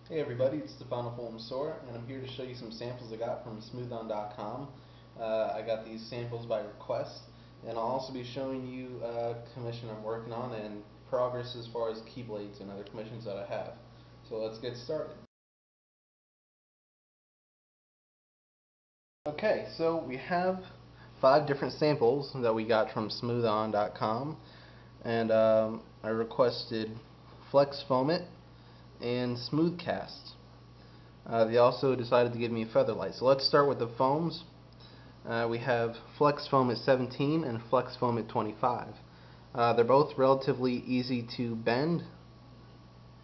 Hey everybody, it's the Final Foam Store, and I'm here to show you some samples I got from smoothon.com. I got these samples by request, and I'll also be showing you a commission I'm working on and progress as far as keyblades and other commissions that I have. So let's get started. Okay, so we have 5 different samples that we got from smoothon.com, and I requested Flexfoam-it and Smoothcast. They also decided to give me a Featherlite. So let's start with the foams. We have Flexfoam-it 17 and Flexfoam-it 25. They're both relatively easy to bend,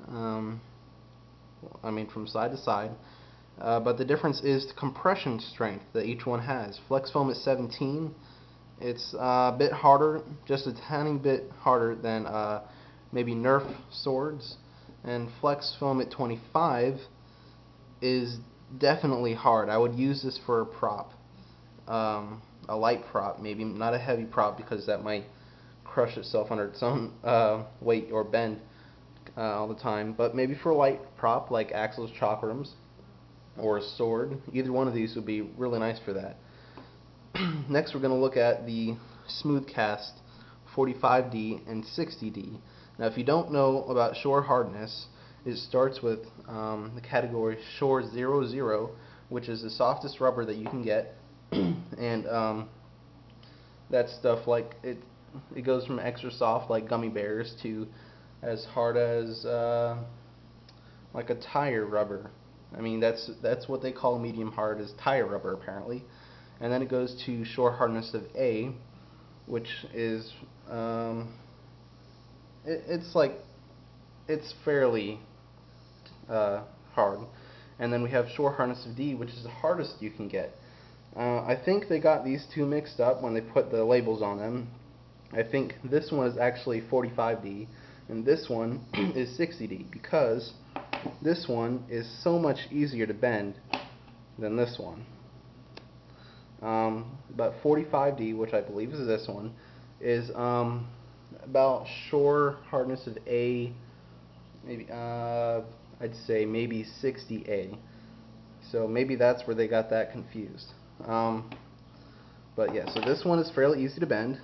um, from side to side. But the difference is the compression strength that each one has. Flexfoam-it 17, it's a bit harder, just a tiny bit harder than maybe Nerf swords. And Flexfoam-it 25 is definitely hard. I would use this for a prop, a light prop, maybe not a heavy prop because that might crush itself under its own weight or bend all the time. But maybe for a light prop like Axel's chakrams or a sword, either one of these would be really nice for that. Next, we're going to look at the Smoothcast 45D and 60D. Now, if you don't know about shore hardness, it starts with the category Shore 00, which is the softest rubber that you can get, and that stuff like it goes from extra soft like gummy bears to as hard as like a tire rubber. That's what they call medium hard, is tire rubber apparently. And then it goes to shore hardness of A, which is it's fairly hard. And then we have shore hardness of D, which is the hardest you can get. I think they got these two mixed up when they put the labels on them. I think this one is actually 45D and this one is 60D, because this one is so much easier to bend than this one. But 45D, which I believe is this one, is about shore hardness of A, maybe I'd say maybe 60A. So maybe that's where they got that confused. But yeah, so this one is fairly easy to bend.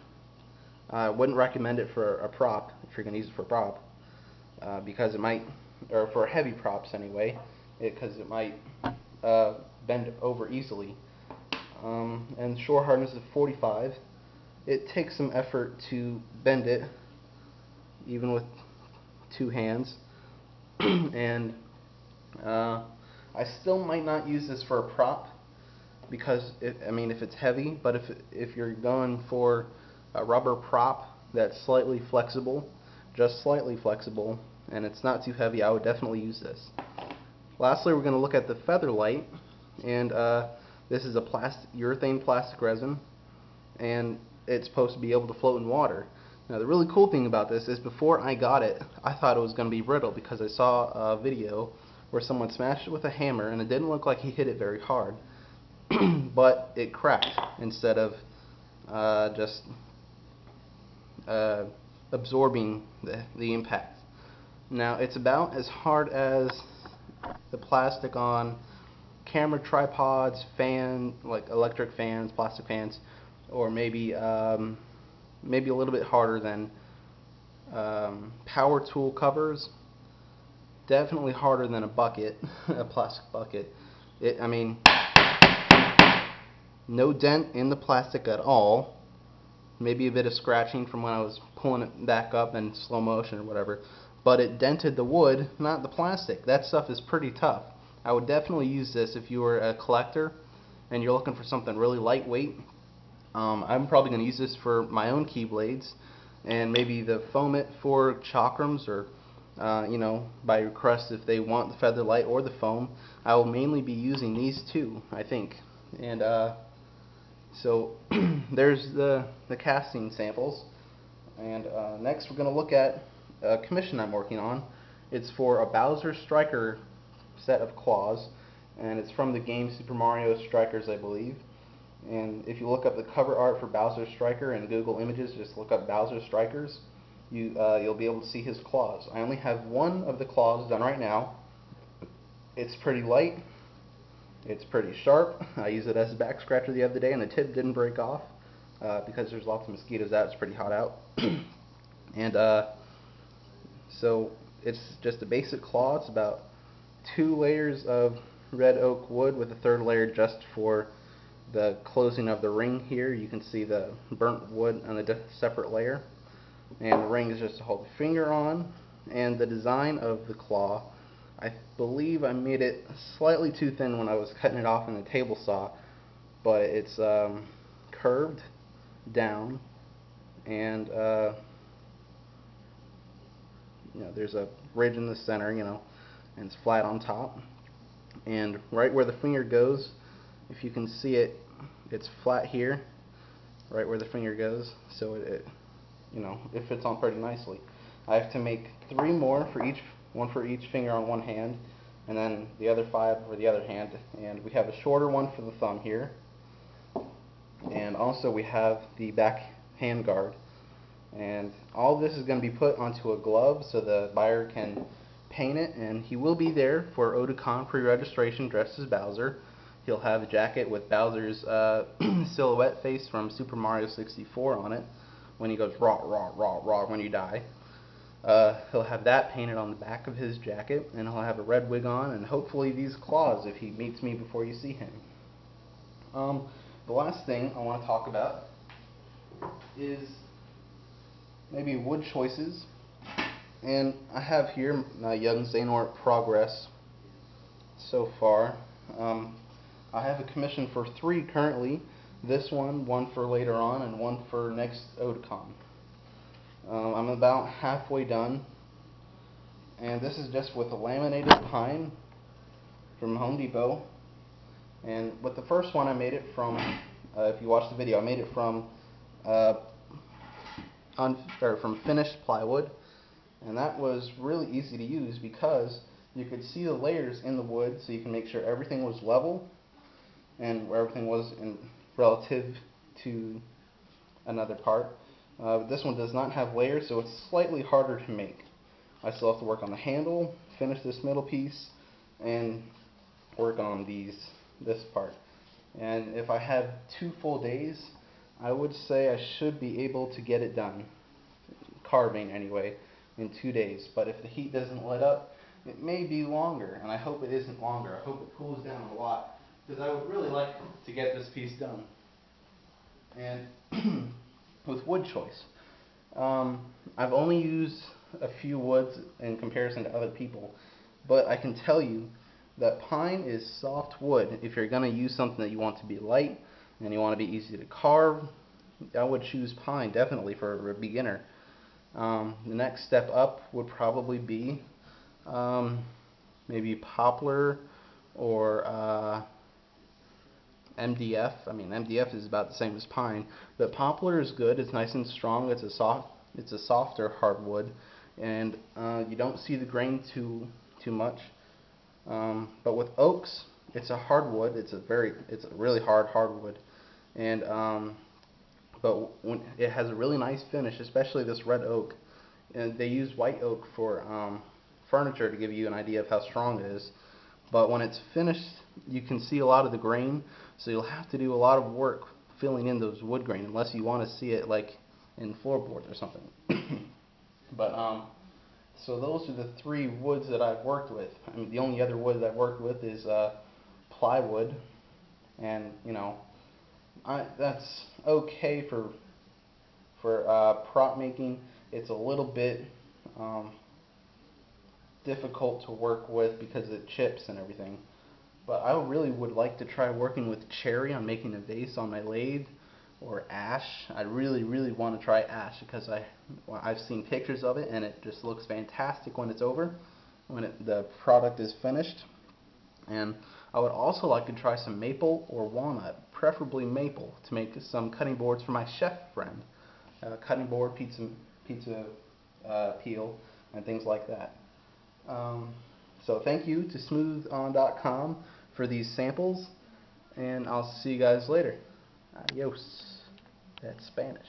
I wouldn't recommend it for a prop if you're going to use it for a prop, because it might, or for heavy props anyway, because it might bend over easily. And shore hardness of 45. It takes some effort to bend it, even with two hands. And I still might not use this for a prop, because if it's heavy, but if you're going for a rubber prop that's slightly flexible, just slightly flexible, and it's not too heavy, I would definitely use this. Lastly, we're going to look at the Featherlite, and this is a urethane plastic resin, and it's supposed to be able to float in water. Now, the really cool thing about this is before I got it, I thought it was going to be brittle, because I saw a video where someone smashed it with a hammer, and it didn't look like he hit it very hard. But it cracked instead of just absorbing the impact. Now, it's about as hard as the plastic on camera tripods, like electric fans, plastic fans, or maybe maybe a little bit harder than power tool covers. Definitely harder than a bucket, a plastic bucket. No dent in the plastic at all. Maybe a bit of scratching from when I was pulling it back up in slow motion or whatever. But it dented the wood, not the plastic. That stuff is pretty tough. I would definitely use this if you were a collector and you're looking for something really lightweight. I'm probably going to use this for my own keyblades, and maybe the Foam-it for chakrams, or by request if they want the Featherlite or the foam. I will mainly be using these two, I think. And so there's the casting samples. And next we're going to look at a commission I'm working on. It's for a Bowser Striker set of claws, and it's from the game Super Mario Strikers, I believe. And if you look up the cover art for Bowser Striker in Google Images, just look up Bowser Strikers, you'll be able to see his claws. I only have one of the claws done right now, It's pretty light. It's pretty sharp. I used it as a back scratcher the other day, and the tip didn't break off because there's lots of mosquitoes out. It's pretty hot out. And so it's just a basic claw. It's about 2 layers of red oak wood with a 3rd layer just for the closing of the ring here. You can see the burnt wood on a separate layer, and the ring is just to hold the finger on. And the design of the claw, I believe I made it slightly too thin when I was cutting it off in the table saw, but it's curved down, and there's a ridge in the center, and it's flat on top. And right where the finger goes, if you can see it, it's flat here, right where the finger goes, so it fits on pretty nicely. I have to make 3 more for each, one for each finger on one hand, and then the other 5 for the other hand. And we have a shorter one for the thumb here, and also we have the back hand guard. And all this is going to be put onto a glove so the buyer can paint it, and he will be there for Otakon pre-registration dressed as Bowser. He'll have a jacket with Bowser's silhouette face from Super Mario 64 on it when he goes raw, raw, raw, raw when you die. He'll have that painted on the back of his jacket, and he'll have a red wig on, and hopefully these claws if he meets me before you see him. The last thing I want to talk about is maybe wood choices. And I have here my young xehanort progress so far. I have a commission for 3 currently. This one for later on, and one for next Otakon. I'm about halfway done, and this is just with a laminated pine from Home Depot. And with the first one I made it from, if you watch the video, I made it from from finished plywood, and that was really easy to use because you could see the layers in the wood, so you can make sure everything was level and where everything was in relative to another part. This one does not have layers, so it's slightly harder to make. I still have to work on the handle, finish this middle piece, and work on this part. And if I have 2 full days, I would say I should be able to get it done, carving anyway, in 2 days. But if the heat doesn't let up, it may be longer, and I hope it isn't longer. I hope it cools down a lot, because I would really like to get this piece done. And with wood choice, I've only used a few woods in comparison to other people, but I can tell you that pine is soft wood. If you're going to use something that you want to be light and you want to be easy to carve, I would choose pine definitely for a beginner. The next step up would probably be maybe poplar or MDF. I mean, MDF is about the same as pine, but poplar is good. It's nice and strong. It's a softer hardwood, and you don't see the grain too much. But with oaks, it's a hardwood. It's a really hard hardwood, and but when it has a really nice finish, especially this red oak. And they use white oak for furniture to give you an idea of how strong it is. But when it's finished, you can see a lot of the grain, so you'll have to do a lot of work filling in those wood grain, unless you want to see it like in floorboards or something. But so those are the 3 woods that I've worked with. I mean, the only other wood that I've worked with is plywood, and that's okay for prop making. It's a little bit difficult to work with because it chips and everything. But I really would like to try working with cherry on making a vase on my lathe, or ash. I really want to try ash because I've seen pictures of it and it just looks fantastic when it's over, when the product is finished. And I would also like to try some maple or walnut, preferably maple, to make some cutting boards for my chef friend. Cutting board, pizza peel, and things like that. So thank you to smoothon.com for these samples, and I'll see you guys later. Adios. That's Spanish.